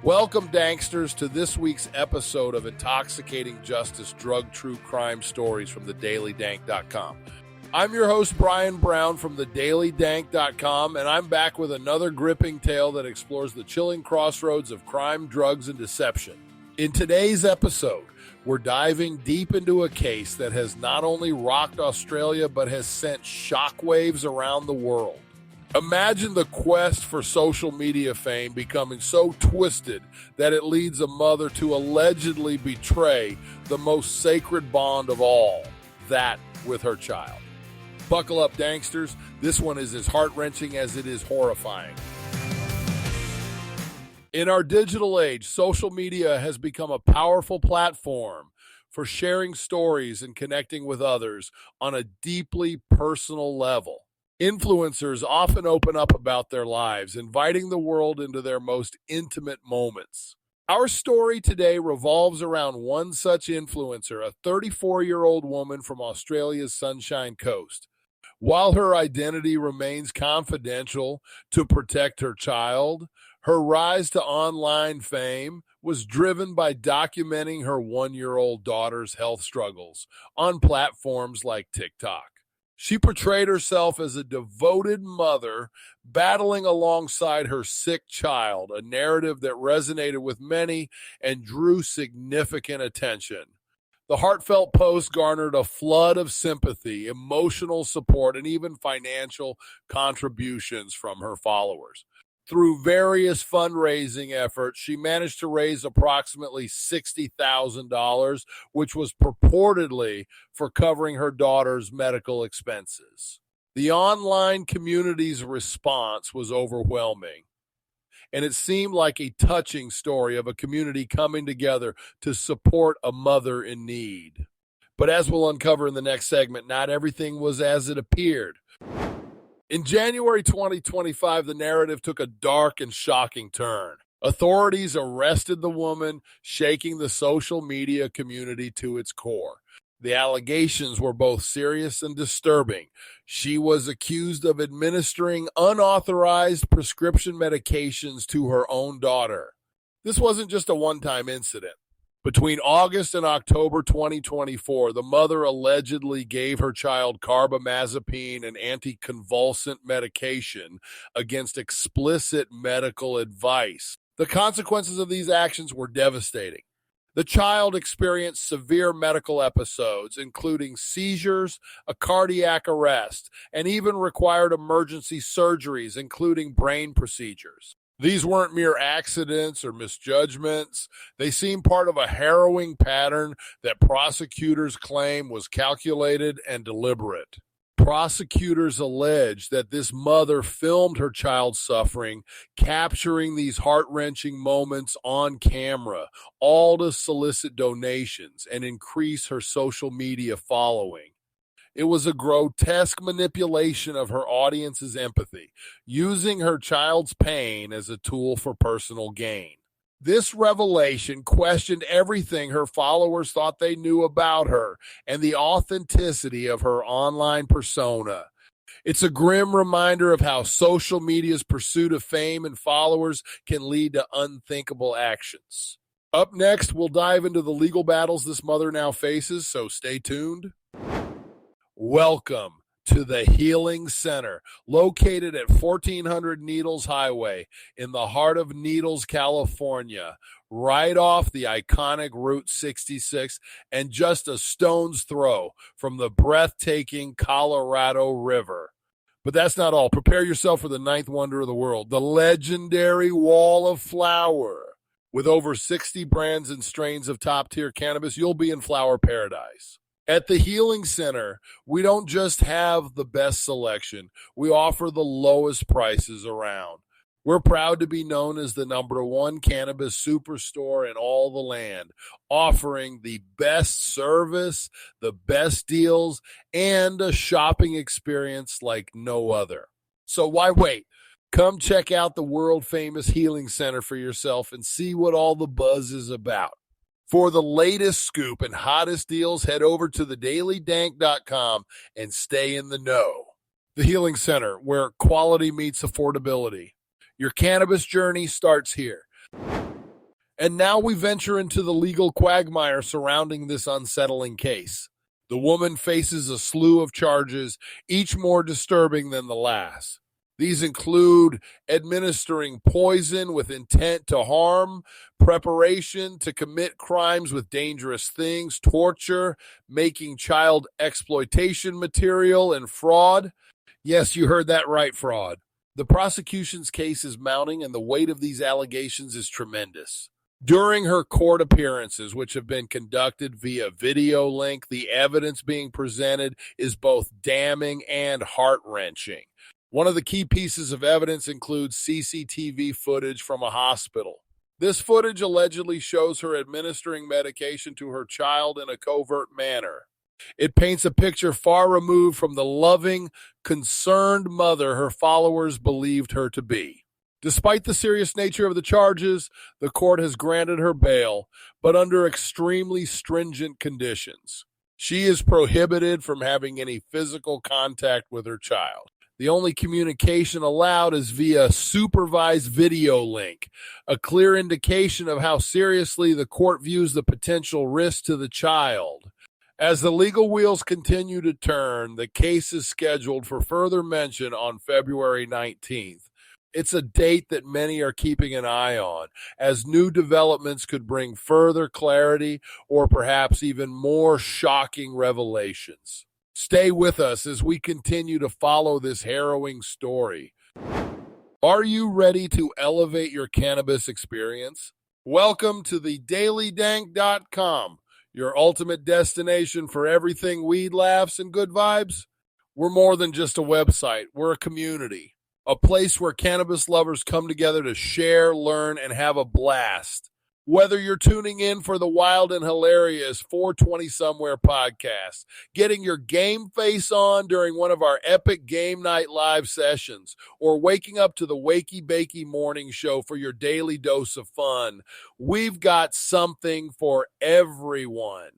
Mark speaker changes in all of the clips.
Speaker 1: Welcome, Danksters, to this week's episode of Intoxicating Justice Drug True Crime Stories from thedailydank.com. I'm your host, Brian Brown from thedailydank.com, and I'm back with another gripping tale that explores the chilling crossroads of crime, drugs, and deception. In today's episode, we're diving deep into a case that has not only rocked Australia, but has sent shockwaves around the world. Imagine the quest for social media fame becoming so twisted that it leads a mother to allegedly betray the most sacred bond of all, that with her child. Buckle up, Danksters. This one is as heart-wrenching as it is horrifying. In our digital age, social media has become a powerful platform for sharing stories and connecting with others on a deeply personal level. Influencers often open up about their lives, inviting the world into their most intimate moments. Our story today revolves around one such influencer, a 34-year-old woman from Australia's Sunshine Coast. While her identity remains confidential to protect her child, her rise to online fame was driven by documenting her one-year-old daughter's health struggles on platforms like TikTok. She portrayed herself as a devoted mother battling alongside her sick child, a narrative that resonated with many and drew significant attention. The heartfelt post garnered a flood of sympathy, emotional support, and even financial contributions from her followers. Through various fundraising efforts, she managed to raise approximately $60,000, which was purportedly for covering her daughter's medical expenses. The online community's response was overwhelming, and it seemed like a touching story of a community coming together to support a mother in need. But as we'll uncover in the next segment, not everything was as it appeared. In January 2025, the narrative took a dark and shocking turn. Authorities arrested the woman, shaking the social media community to its core. The allegations were both serious and disturbing. She was accused of administering unauthorized prescription medications to her own daughter. This wasn't just a one-time incident. Between August and October 2024, the mother allegedly gave her child carbamazepine, an anticonvulsant medication, against explicit medical advice. The consequences of these actions were devastating. The child experienced severe medical episodes, including seizures, a cardiac arrest, and even required emergency surgeries, including brain procedures. These weren't mere accidents or misjudgments. They seemed part of a harrowing pattern that prosecutors claim was calculated and deliberate. Prosecutors allege that this mother filmed her child's suffering, capturing these heart-wrenching moments on camera, all to solicit donations and increase her social media following. It was a grotesque manipulation of her audience's empathy, using her child's pain as a tool for personal gain. This revelation questioned everything her followers thought they knew about her and the authenticity of her online persona. It's a grim reminder of how social media's pursuit of fame and followers can lead to unthinkable actions. Up next, we'll dive into the legal battles this mother now faces, so stay tuned. Welcome to the Healing Center, located at 1400 Needles Highway in the heart of Needles, California, right off the iconic Route 66 and just a stone's throw from the breathtaking Colorado River. But that's not all. Prepare yourself for the ninth wonder of the world, the legendary Wall of Flower. With over 60 brands and strains of top-tier cannabis, you'll be in flower paradise. At the Healing Center, we don't just have the best selection, we offer the lowest prices around. We're proud to be known as the #1 cannabis superstore in all the land, offering the best service, the best deals, and a shopping experience like no other. So why wait? Come check out the world-famous Healing Center for yourself and see what all the buzz is about. For the latest scoop and hottest deals, head over to thedailydank.com and stay in the know. The Healing Center, where quality meets affordability. Your cannabis journey starts here. And now we venture into the legal quagmire surrounding this unsettling case. The woman faces a slew of charges, each more disturbing than the last. These include administering poison with intent to harm, preparation to commit crimes with dangerous things, torture, making child exploitation material, and fraud. Yes, you heard that right, fraud. The prosecution's case is mounting, and the weight of these allegations is tremendous. During her court appearances, which have been conducted via video link, the evidence being presented is both damning and heart-wrenching. One of the key pieces of evidence includes CCTV footage from a hospital. This footage allegedly shows her administering medication to her child in a covert manner. It paints a picture far removed from the loving, concerned mother her followers believed her to be. Despite the serious nature of the charges, the court has granted her bail, but under extremely stringent conditions. She is prohibited from having any physical contact with her child. The only communication allowed is via supervised video link, a clear indication of how seriously the court views the potential risk to the child. As the legal wheels continue to turn, the case is scheduled for further mention on February 19th. It's a date that many are keeping an eye on, as new developments could bring further clarity or perhaps even more shocking revelations. Stay with us as we continue to follow this harrowing story. Are you ready to elevate your cannabis experience? Welcome to the DailyDank.com, your ultimate destination for everything weed, laughs, and good vibes. We're more than just a website. We're a community. A place where cannabis lovers come together to share, learn, and have a blast. Whether you're tuning in for the wild and hilarious 420 Somewhere podcast, getting your game face on during one of our epic game night live sessions, or waking up to the Wakey Bakey morning show for your daily dose of fun, we've got something for everyone.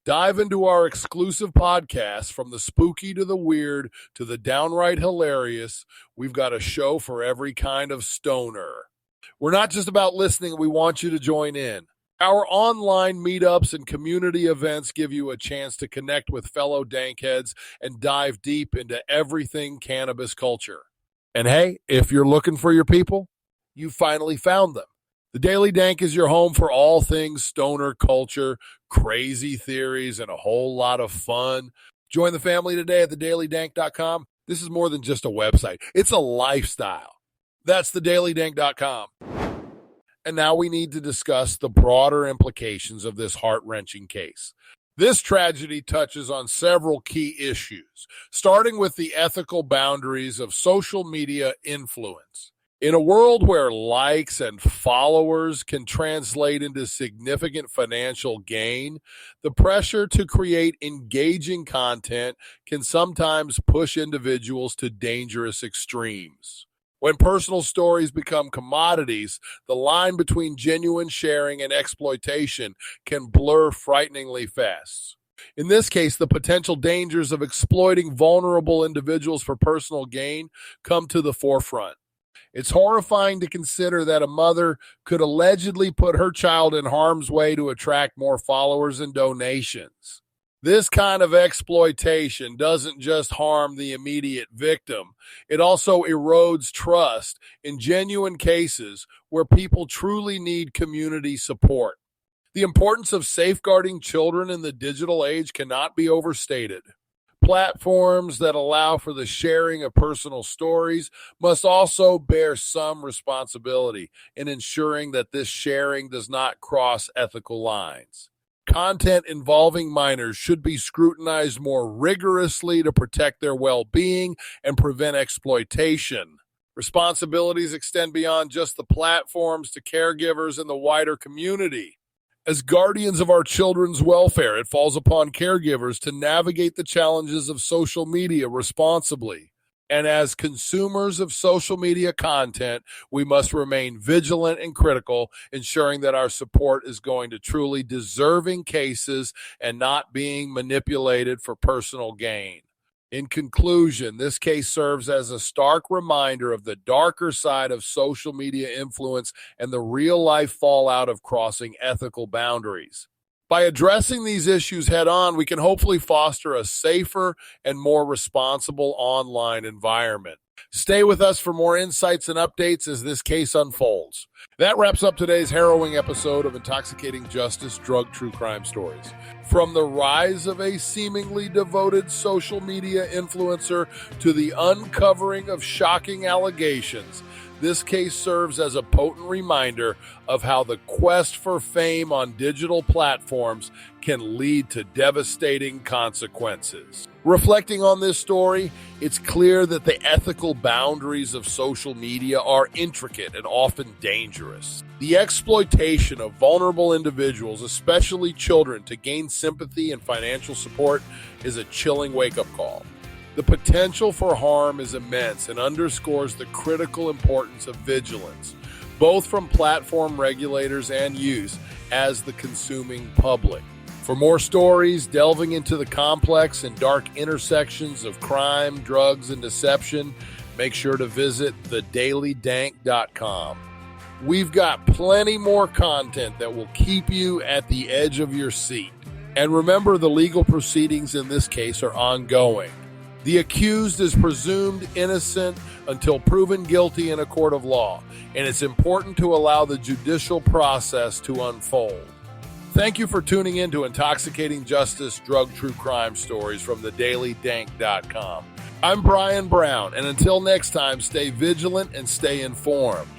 Speaker 1: Dive into our exclusive podcast, from the spooky to the weird to the downright hilarious. We've got a show for every kind of stoner. We're not just about listening. We want you to join in. Our online meetups and community events give you a chance to connect with fellow dankheads and dive deep into everything cannabis culture. And hey, if you're looking for your people, you finally found them. The Daily Dank is your home for all things stoner culture, crazy theories, and a whole lot of fun. Join the family today at thedailydank.com. This is more than just a website. It's a lifestyle. That's thedailydank.com. And now we need to discuss the broader implications of this heart-wrenching case. This tragedy touches on several key issues, starting with the ethical boundaries of social media influence. In a world where likes and followers can translate into significant financial gain, the pressure to create engaging content can sometimes push individuals to dangerous extremes. When personal stories become commodities, the line between genuine sharing and exploitation can blur frighteningly fast. In this case, the potential dangers of exploiting vulnerable individuals for personal gain come to the forefront. It's horrifying to consider that a mother could allegedly put her child in harm's way to attract more followers and donations. This kind of exploitation doesn't just harm the immediate victim. It also erodes trust in genuine cases where people truly need community support. The importance of safeguarding children in the digital age cannot be overstated. Platforms that allow for the sharing of personal stories must also bear some responsibility in ensuring that this sharing does not cross ethical lines. Content involving minors should be scrutinized more rigorously to protect their well-being and prevent exploitation. Responsibilities extend beyond just the platforms to caregivers and the wider community. As guardians of our children's welfare, it falls upon caregivers to navigate the challenges of social media responsibly. And as consumers of social media content, we must remain vigilant and critical, ensuring that our support is going to truly deserving cases and not being manipulated for personal gain. In conclusion, this case serves as a stark reminder of the darker side of social media influence and the real-life fallout of crossing ethical boundaries. By addressing these issues head-on, we can hopefully foster a safer and more responsible online environment. Stay with us for more insights and updates as this case unfolds. That wraps up today's harrowing episode of Intoxicating Justice Drug True Crime Stories. From the rise of a seemingly devoted social media influencer to the uncovering of shocking allegations, this case serves as a potent reminder of how the quest for fame on digital platforms can lead to devastating consequences. Reflecting on this story, it's clear that the ethical boundaries of social media are intricate and often dangerous. The exploitation of vulnerable individuals, especially children, to gain sympathy and financial support is a chilling wake-up call. The potential for harm is immense and underscores the critical importance of vigilance, both from platform regulators and youth as the consuming public. For more stories delving into the complex and dark intersections of crime, drugs, and deception, make sure to visit thedailydank.com. We've got plenty more content that will keep you at the edge of your seat. And remember, the legal proceedings in this case are ongoing. The accused is presumed innocent until proven guilty in a court of law, and it's important to allow the judicial process to unfold. Thank you for tuning in to Intoxicating Justice Drug True Crime Stories from thedailydank.com. I'm Brian Brown, and until next time, stay vigilant and stay informed.